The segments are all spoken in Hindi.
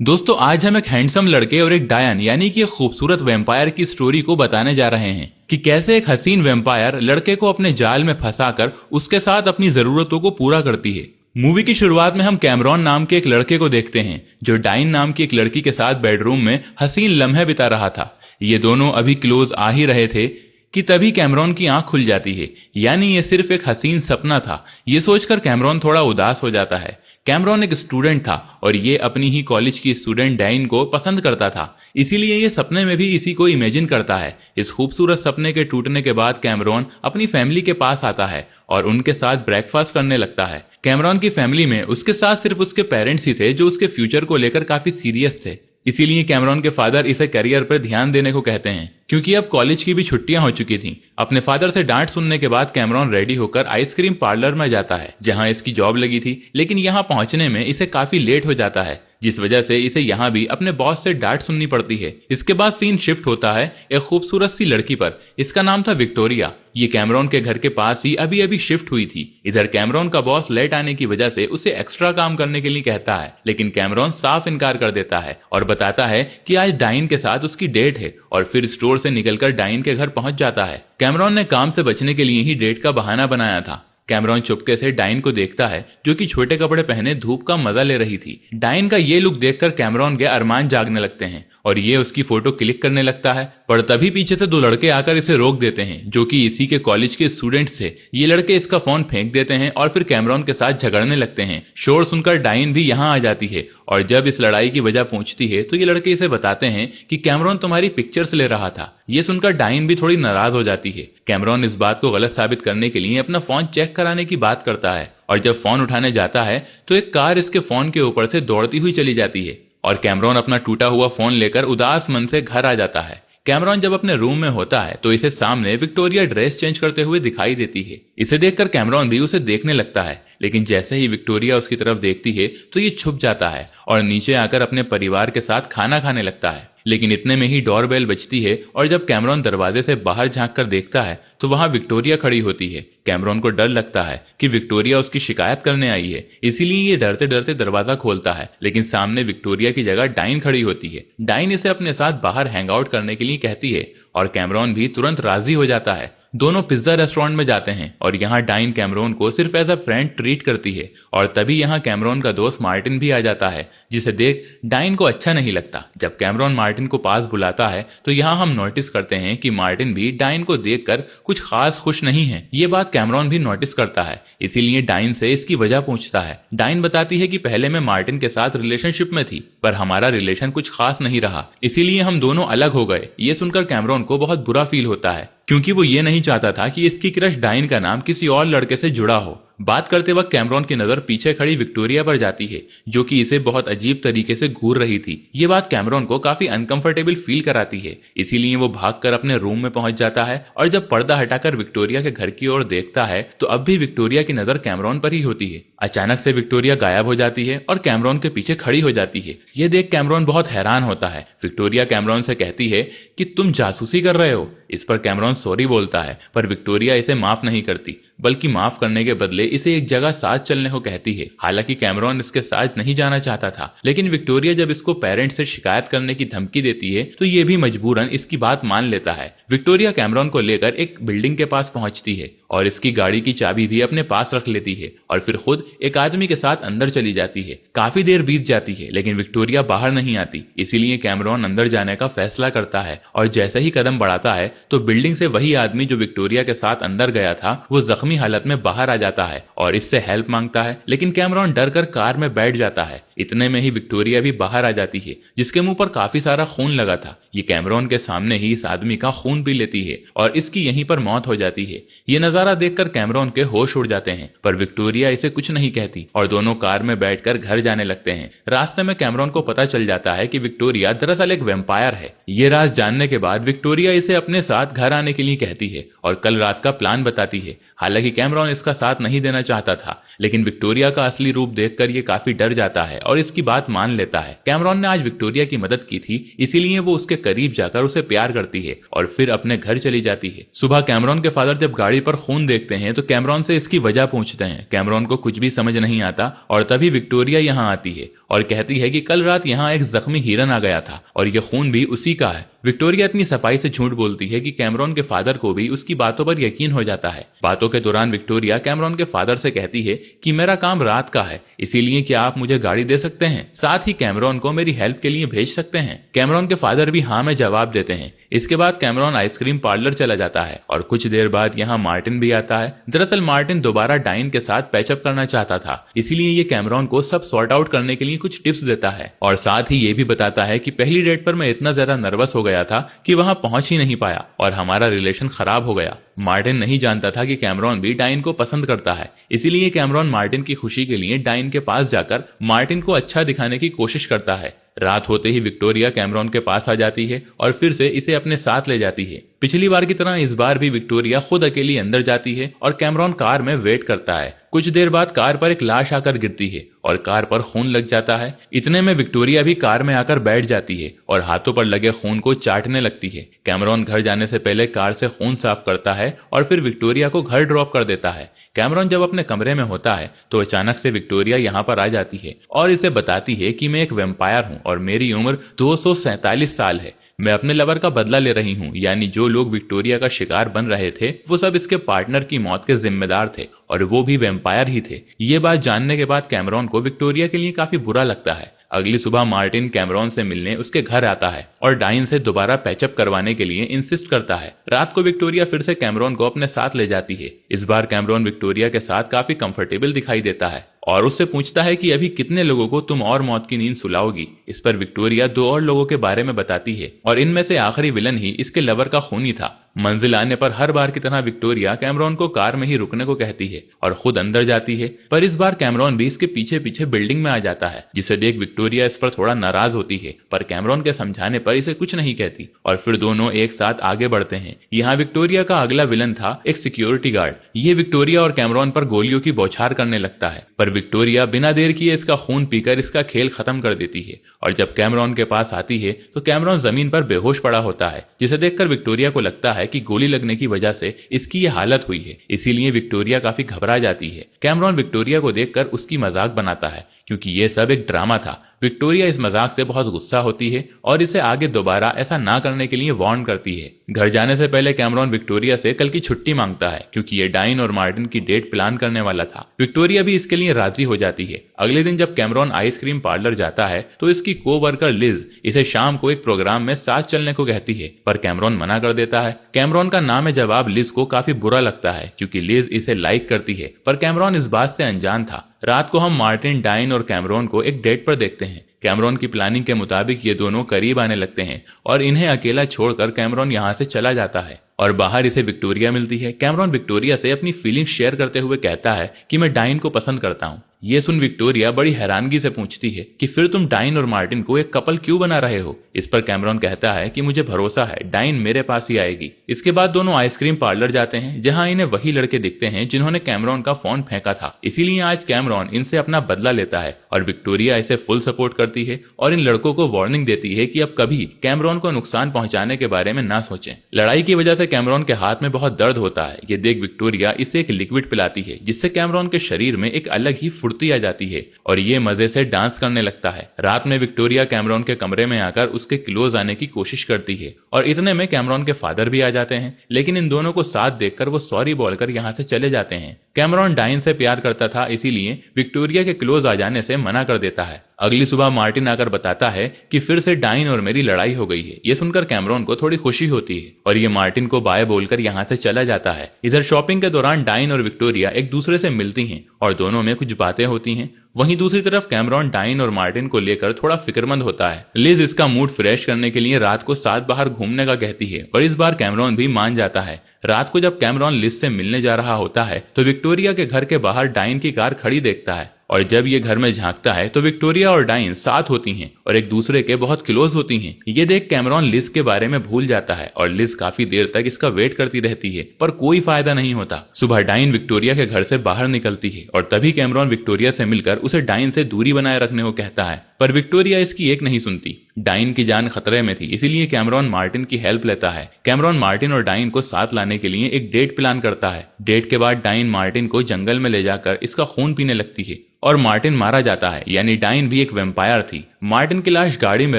दोस्तों आज हम एक हैंडसम लड़के और एक डायन यानी कि एक खूबसूरत वैम्पायर की स्टोरी को बताने जा रहे हैं कि कैसे एक हसीन वैम्पायर लड़के को अपने जाल में फंसाकर उसके साथ अपनी जरूरतों को पूरा करती है। मूवी की शुरुआत में हम कैमरॉन नाम के एक लड़के को देखते हैं जो डाइन नाम की एक लड़की के साथ बेडरूम में हसीन लम्हे बिता रहा था। ये दोनों अभी क्लोज आ ही रहे थे कि तभी कैमरॉन की आंख खुल जाती है, यानी ये सिर्फ एक हसीन सपना था। ये सोचकर कैमरॉन थोड़ा उदास हो जाता है। कैमरॉन एक स्टूडेंट था और ये अपनी ही कॉलेज की स्टूडेंट डाइन को पसंद करता था, इसीलिए ये सपने में भी इसी को इमेजिन करता है। इस खूबसूरत सपने के टूटने के बाद कैमरॉन अपनी फैमिली के पास आता है और उनके साथ ब्रेकफास्ट करने लगता है। कैमरॉन की फैमिली में उसके साथ सिर्फ उसके पेरेंट्स ही थे जो उसके फ्यूचर को लेकर काफी सीरियस थे। इसीलिए कैमरॉन के फादर इसे करियर पर ध्यान देने को कहते हैं, क्योंकि अब कॉलेज की भी छुट्टियां हो चुकी थीं। अपने फादर से डांट सुनने के बाद कैमरॉन रेडी होकर आइसक्रीम पार्लर में जाता है जहां इसकी जॉब लगी थी, लेकिन यहां पहुंचने में इसे काफी लेट हो जाता है, जिस वजह से इसे यहाँ भी अपने बॉस से डांट सुननी पड़ती है। इसके बाद सीन शिफ्ट होता है एक खूबसूरत सी लड़की पर। इसका नाम था विक्टोरिया। ये कैमरॉन के घर के पास ही अभी अभी शिफ्ट हुई थी। इधर कैमरॉन का बॉस लेट आने की वजह से उसे एक्स्ट्रा काम करने के लिए कहता है, लेकिन कैमरॉन साफ इनकार कर देता है और बताता है कि आज डाइन के साथ उसकी डेट है और फिर स्टोर से निकलकर डाइन के घर पहुंच जाता है। कैमरॉन ने काम से बचने के लिए ही डेट का बहाना बनाया था। कैमरॉन चुपके से डाइन को देखता है जो कि छोटे कपड़े पहने धूप का मजा ले रही थी। डाइन का ये लुक देखकर कैमरॉन के अरमान जागने लगते हैं और ये उसकी फोटो क्लिक करने लगता है, पर तभी पीछे से दो लड़के आकर इसे रोक देते हैं जो कि इसी के कॉलेज के स्टूडेंट्स थे। ये लड़के इसका फोन फेंक देते हैं और फिर कैमरॉन के साथ झगड़ने लगते हैं। शोर सुनकर डाइन भी यहाँ आ जाती है और जब इस लड़ाई की वजह पूछती है तो ये लड़के इसे बताते हैं कि कैमरॉन तुम्हारी पिक्चर्स ले रहा था। ये सुनकर डाइन भी थोड़ी नाराज हो जाती है। कैमरॉन इस बात को गलत साबित करने के लिए अपना फोन चेक कराने की बात करता है और जब फोन उठाने जाता है तो एक कार इसके फोन के ऊपर से दौड़ती हुई चली जाती है और कैमरॉन अपना टूटा हुआ फोन लेकर उदास मन से घर आ जाता है। कैमरॉन जब अपने रूम में होता है तो इसे सामने विक्टोरिया ड्रेस चेंज करते हुए दिखाई देती है। इसे देखकर कैमरॉन भी उसे देखने लगता है, लेकिन जैसे ही विक्टोरिया उसकी तरफ देखती है तो ये छुप जाता है और नीचे आकर अपने परिवार के साथ खाना खाने लगता है। लेकिन इतने में ही डोरबेल बजती है और जब कैमरॉन दरवाजे से बाहर झांक कर देखता है तो वहां विक्टोरिया खड़ी होती है। कैमरॉन को डर लगता है कि विक्टोरिया उसकी शिकायत करने आई है, इसीलिए ये डरते डरते दरवाजा खोलता है, लेकिन सामने विक्टोरिया की जगह डाइन खड़ी होती है। डाइन इसे अपने साथ बाहर हैंग आउट करने के लिए कहती है और कैमरॉन भी तुरंत राजी हो जाता है। दोनों पिज्जा रेस्टोरेंट में जाते हैं और यहाँ डाइन कैमरॉन को सिर्फ एज अ फ्रेंड ट्रीट करती है और तभी यहाँ कैमरॉन का दोस्त मार्टिन भी आ जाता है, जिसे देख डाइन को अच्छा नहीं लगता। जब कैमरॉन मार्टिन को पास बुलाता है तो यहाँ हम नोटिस करते हैं कि मार्टिन भी डाइन को देखकर कुछ खास खुश नहीं है। ये बात कैमरॉन भी नोटिस करता है, इसीलिए डाइन से इसकी वजह पूछता है। डाइन बताती है कि पहले मैं मार्टिन के साथ रिलेशनशिप में थी, पर हमारा रिलेशन कुछ खास नहीं रहा, इसीलिए हम दोनों अलग हो गए। ये सुनकर कैमरॉन को बहुत बुरा फील होता है, क्योंकि वो ये नहीं चाहता था कि इसकी क्रश डाइन का नाम किसी और लड़के से जुड़ा हो। बात करते वक्त कैमरॉन की नजर पीछे खड़ी विक्टोरिया पर जाती है जो कि इसे बहुत अजीब तरीके से घूर रही थी। ये बात कैमरॉन को काफी अनकंफर्टेबल फील कराती है, इसीलिए वो भागकर अपने रूम में पहुंच जाता है और जब पर्दा हटाकर विक्टोरिया के घर की ओर देखता है तो अब भी विक्टोरिया की नजर कैमरॉन पर ही होती है। अचानक से विक्टोरिया गायब हो जाती है और कैमरॉन के पीछे खड़ी हो जाती है। ये देख कैमरॉन बहुत हैरान होता है। विक्टोरिया कैमरॉन से कहती है कि तुम जासूसी कर रहे हो। इस पर कैमरॉन सॉरी बोलता है, पर विक्टोरिया इसे माफ नहीं करती, बल्कि माफ करने के बदले इसे एक जगह साथ चलने को कहती है। हालांकि कैमरॉन इसके साथ नहीं जाना चाहता था, लेकिन विक्टोरिया जब इसको पेरेंट्स से शिकायत करने की धमकी देती है तो ये भी मजबूरन इसकी बात मान लेता है। विक्टोरिया कैमरॉन को लेकर एक बिल्डिंग के पास पहुंचती है और इसकी गाड़ी की चाबी भी अपने पास रख लेती है और फिर खुद एक आदमी के साथ अंदर चली जाती है। काफी देर बीत जाती है लेकिन विक्टोरिया बाहर नहीं आती, इसीलिए कैमरॉन अंदर जाने का फैसला करता है और जैसे ही कदम बढ़ाता है तो बिल्डिंग से वही आदमी जो विक्टोरिया के साथ अंदर गया था वो जख्मी हालत में बाहर आ जाता है और इससे हेल्प मांगता है, लेकिन कैमरॉन डर कर कार में बैठ जाता है। इतने में ही विक्टोरिया भी बाहर आ जाती है जिसके मुंह पर काफी सारा खून लगा था। ये कैमरॉन के सामने ही इस आदमी का खून पी लेती है और इसकी यहीं पर मौत हो जाती है। ये नजारा देखकर कैमरॉन के होश उड़ जाते हैं, पर विक्टोरिया इसे कुछ नहीं कहती और दोनों कार में बैठकर घर जाने लगते हैं। रास्ते में कैमरॉन को पता चल जाता है कि विक्टोरिया दरअसल एक वैम्पायर है। ये राज जानने के बाद विक्टोरिया इसे अपने साथ घर आने के लिए कहती है और कल रात का प्लान बताती है। हालांकि कैमरॉन इसका साथ नहीं देना चाहता था, लेकिन विक्टोरिया का असली रूप देखकर ये काफी डर जाता है और इसकी बात मान लेता है। कैमरॉन ने आज विक्टोरिया की मदद की थी, इसीलिए वो उसके करीब जाकर उसे प्यार करती है और फिर अपने घर चली जाती है। सुबह कैमरॉन के फादर जब गाड़ी पर खून देखते हैं तो कैमरॉन से इसकी वजह पूछते हैं। कैमरॉन को कुछ भी समझ नहीं आता और तभी विक्टोरिया यहाँ आती है और कहती है कि कल रात यहाँ एक जख्मी हिरन आ गया था और ये खून भी उसी का है। विक्टोरिया इतनी सफाई से झूठ बोलती है कि कैमरॉन के फादर को भी उसकी बातों पर यकीन हो जाता है। बातों के दौरान विक्टोरिया कैमरॉन के फादर से कहती है कि मेरा काम रात का है, इसीलिए क्या आप मुझे गाड़ी दे सकते हैं, साथ ही कैमरॉन को मेरी हेल्प के लिए भेज सकते हैं। कैमरॉन के फादर भी हाँ में जवाब देते हैं। इसके बाद कैमरॉन आइसक्रीम पार्लर चला जाता है और कुछ देर बाद यहाँ मार्टिन भी आता है। दरअसल मार्टिन दोबारा डाइन के साथ पैचअप करना चाहता था, इसीलिए ये कैमरॉन को सब सॉर्ट आउट करने के लिए कुछ टिप्स देता है और साथ ही ये भी बताता है कि पहली डेट पर मैं इतना ज्यादा नर्वस हो गया था कि वहां पहुंच ही नहीं पाया और हमारा रिलेशन खराब हो गया। मार्टिन नहीं जानता था कि कैमरॉन भी डाइन को पसंद करता है, इसीलिए कैमरॉन मार्टिन की खुशी के लिए डाइन के पास जाकर मार्टिन को अच्छा दिखाने की कोशिश करता है। रात होते ही विक्टोरिया कैमरॉन के पास आ जाती है और फिर से इसे अपने साथ ले जाती है। पिछली बार की तरह इस बार भी विक्टोरिया खुद अकेली अंदर जाती है और कैमरॉन कार में वेट करता है। कुछ देर बाद कार पर एक लाश आकर गिरती है और कार पर खून लग जाता है। इतने में विक्टोरिया भी कार में आकर बैठ जाती है और हाथों पर लगे खून को चाटने लगती है। कैमरॉन घर जाने से पहले कार से खून साफ करता है और फिर विक्टोरिया को घर ड्रॉप कर देता है। कैमरॉन जब अपने कमरे में होता है तो अचानक से विक्टोरिया यहाँ पर आ जाती है और इसे बताती है कि मैं एक वेम्पायर हूँ और मेरी उम्र 247 साल है। मैं अपने लवर का बदला ले रही हूँ, यानी जो लोग विक्टोरिया का शिकार बन रहे थे वो सब इसके पार्टनर की मौत के जिम्मेदार थे और वो भी वेम्पायर ही थे। ये बात जानने के बाद कैमरॉन को विक्टोरिया के लिए काफी बुरा लगता है। अगली सुबह मार्टिन कैमरॉन से मिलने उसके घर आता है और डाइन से दोबारा पैचअप करवाने के लिए इंसिस्ट करता है। रात को विक्टोरिया फिर से कैमरॉन को अपने साथ ले जाती है। इस बार कैमरॉन विक्टोरिया के साथ काफी कंफर्टेबल दिखाई देता है और उससे पूछता है कि अभी कितने लोगों को तुम और मौत की नींद सुलाओगी। इस पर विक्टोरिया 2 और लोगों के बारे में बताती है और इनमें से आखिरी विलन ही इसके लवर का खूनी था। मंजिल आने पर हर बार की तरह विक्टोरिया कैमरॉन को कार में ही रुकने को कहती है और खुद अंदर जाती है, पर इस बार कैमरॉन भी इसके पीछे पीछे बिल्डिंग में आ जाता है, जिसे देख विक्टोरिया इस पर थोड़ा नाराज होती है, पर कैमरॉन के समझाने पर इसे कुछ नहीं कहती और फिर दोनों एक साथ आगे बढ़ते हैं। यहाँ विक्टोरिया का अगला विलन था एक सिक्योरिटी गार्ड। ये विक्टोरिया और कैमरॉन पर गोलियों की बौछार करने लगता है, पर विक्टोरिया बिना देर किए इसका खून पीकर इसका खेल खत्म कर देती है और जब कैमरॉन के पास आती है तो कैमरॉन जमीन पर बेहोश पड़ा होता है, जिसे देखकर विक्टोरिया को लगता है कि गोली लगने की वजह से इसकी ये हालत हुई है, इसीलिए विक्टोरिया काफी घबरा जाती है। कैमरॉन विक्टोरिया को देखकर उसकी मजाक बनाता है क्योंकि ये सब एक ड्रामा था। विक्टोरिया इस मजाक से बहुत गुस्सा होती है और इसे आगे दोबारा ऐसा ना करने के लिए वार्न करती है। घर जाने से पहले कैमरॉन विक्टोरिया से कल की छुट्टी मांगता है क्योंकि ये डाइन और मार्टिन की डेट प्लान करने वाला था। विक्टोरिया भी इसके लिए राजी हो जाती है। अगले दिन जब कैमरॉन आइसक्रीम पार्लर जाता है तो इसकी कोवर्कर लिज इसे शाम को एक प्रोग्राम में साथ चलने को कहती है, पर कैमरॉन मना कर देता है। कैमरॉन का नाम जवाब लिज को काफी बुरा लगता है क्योंकि लिज इसे लाइक करती है, पर कैमरॉन इस बात से अनजान था। रात को हम मार्टिन, डाइन और कैमरॉन को एक डेट पर देखते हैं। कैमरॉन की प्लानिंग के मुताबिक ये दोनों करीब आने लगते हैं और इन्हें अकेला छोड़कर कैमरॉन यहाँ से चला जाता है और बाहर इसे विक्टोरिया मिलती है। कैमरॉन विक्टोरिया से अपनी फीलिंग्स शेयर करते हुए कहता है कि मैं डाइन को पसंद करता हूँ। ये सुन विक्टोरिया बड़ी हैरानगी से पूछती है कि फिर तुम डाइन और मार्टिन को एक कपल क्यों बना रहे हो। इस पर कैमरॉन कहता है कि मुझे भरोसा है डाइन मेरे पास ही आएगी। इसके बाद दोनों आइसक्रीम पार्लर जाते हैं जहां इन्हें वही लड़के दिखते हैं जिन्होंने कैमरॉन का फोन फेंका था, इसीलिए आज कैमरॉन इनसे अपना बदला लेता है और विक्टोरिया इसे फुल सपोर्ट करती है और इन लड़कों को वार्निंग देती है कि अब कभी कैमरॉन को नुकसान पहुंचाने के बारे में ना सोचें। लड़ाई की वजह से कैमरॉन के हाथ में बहुत दर्द होता है। ये देख विक्टोरिया इसे एक लिक्विड पिलाती है जिससे कैमरॉन के शरीर में एक अलग ही फुर्ती आ जाती है और ये मजे से डांस करने लगता है। रात में विक्टोरिया कैमरॉन के कमरे में आकर उसके क्लोज आने की कोशिश करती है और इतने में कैमरॉन के फादर भी आ जाते हैं, लेकिन इन दोनों को साथ देखकर वो सॉरी बोलकर यहाँ से चले जाते हैं। कैमरॉन डाइन से प्यार करता था, इसीलिए विक्टोरिया के क्लोज आ जाने से मना कर देता है। अगली सुबह मार्टिन आकर बताता है कि फिर से डाइन और मेरी लड़ाई हो गई है। ये सुनकर कैमरॉन को थोड़ी खुशी होती है और ये मार्टिन को बाय बोलकर यहाँ से चला जाता है। इधर शॉपिंग के दौरान डाइन और विक्टोरिया एक दूसरे से मिलती हैं और दोनों में कुछ बातें होती हैं। वहीं दूसरी तरफ कैमरॉन डाइन और मार्टिन को लेकर थोड़ा फिक्रमंद होता है। लिज इसका मूड फ्रेश करने के लिए रात को साथ बाहर घूमने का कहती है और इस बार कैमरॉन भी मान जाता है। रात को जब कैमरॉन लिज से मिलने जा रहा होता है तो विक्टोरिया के घर के बाहर डाइन की कार खड़ी देखता है और जब ये घर में झांकता है तो विक्टोरिया और डाइन साथ होती हैं और एक दूसरे के बहुत क्लोज होती हैं। ये देख कैमरॉन लिज के बारे में भूल जाता है और लिज काफी देर तक इसका वेट करती रहती है, पर कोई फायदा नहीं होता। सुबह डाइन विक्टोरिया के घर से बाहर निकलती है और तभी कैमरॉन विक्टोरिया से मिलकर उसे डाइन से दूरी बनाए रखने को कहता है, पर विक्टोरिया इसकी एक नहीं सुनती। डाइन की जान खतरे में थी, इसीलिए कैमरॉन मार्टिन की हेल्प लेता है। कैमरॉन मार्टिन और डाइन को साथ लाने के लिए एक डेट प्लान करता है। डेट के बाद डाइन मार्टिन को जंगल में ले जाकर इसका खून पीने लगती है और मार्टिन मारा जाता है, यानी डाइन भी एक वेम्पायर थी। मार्टिन की लाश गाड़ी में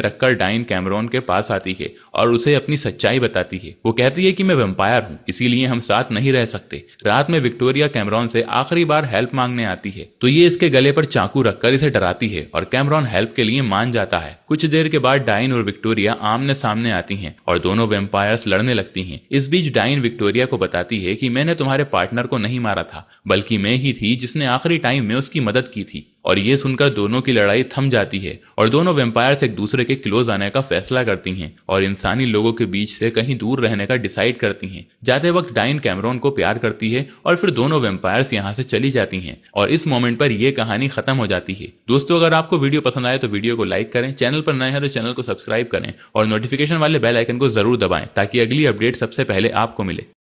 रखकर डाइन कैमरॉन के पास आती है और उसे अपनी सच्चाई बताती है। वो कहती है कि मैं वेम्पायर हूँ, इसीलिए हम साथ नहीं रह सकते। रात में विक्टोरिया कैमरॉन से आखिरी बार हेल्प मांगने आती है तो ये इसके गले पर चाकू रखकर इसे डराती है और कैमरॉन हेल्प के लिए मान जाता है। कुछ देर के बाद डाइन और विक्टोरिया आमने सामने आती हैं और दोनों वेम्पायर्स लड़ने लगती हैं। इस बीच डाइन विक्टोरिया को बताती है कि मैंने तुम्हारे पार्टनर को नहीं मारा था, बल्कि मैं ही थी जिसने आखिरी टाइम में उसकी मदद की थी। और ये सुनकर दोनों की लड़ाई थम जाती है और दोनों वेम्पायर्स एक दूसरे के क्लोज आने का फैसला करती हैं और इंसानी लोगों के बीच से कहीं दूर रहने का डिसाइड करती हैं। जाते वक्त डाइन कैमरॉन को प्यार करती है और फिर दोनों वेम्पायर्स यहाँ से चली जाती हैं और इस मोमेंट पर यह कहानी खत्म हो जाती है। दोस्तों, अगर आपको वीडियो पसंद आए तो वीडियो को लाइक करें, चैनल पर नए हैं तो चैनल को सब्सक्राइब करें और नोटिफिकेशन वाले बेल आइकन को जरूर दबाएं ताकि अगली अपडेट सबसे पहले आपको मिले।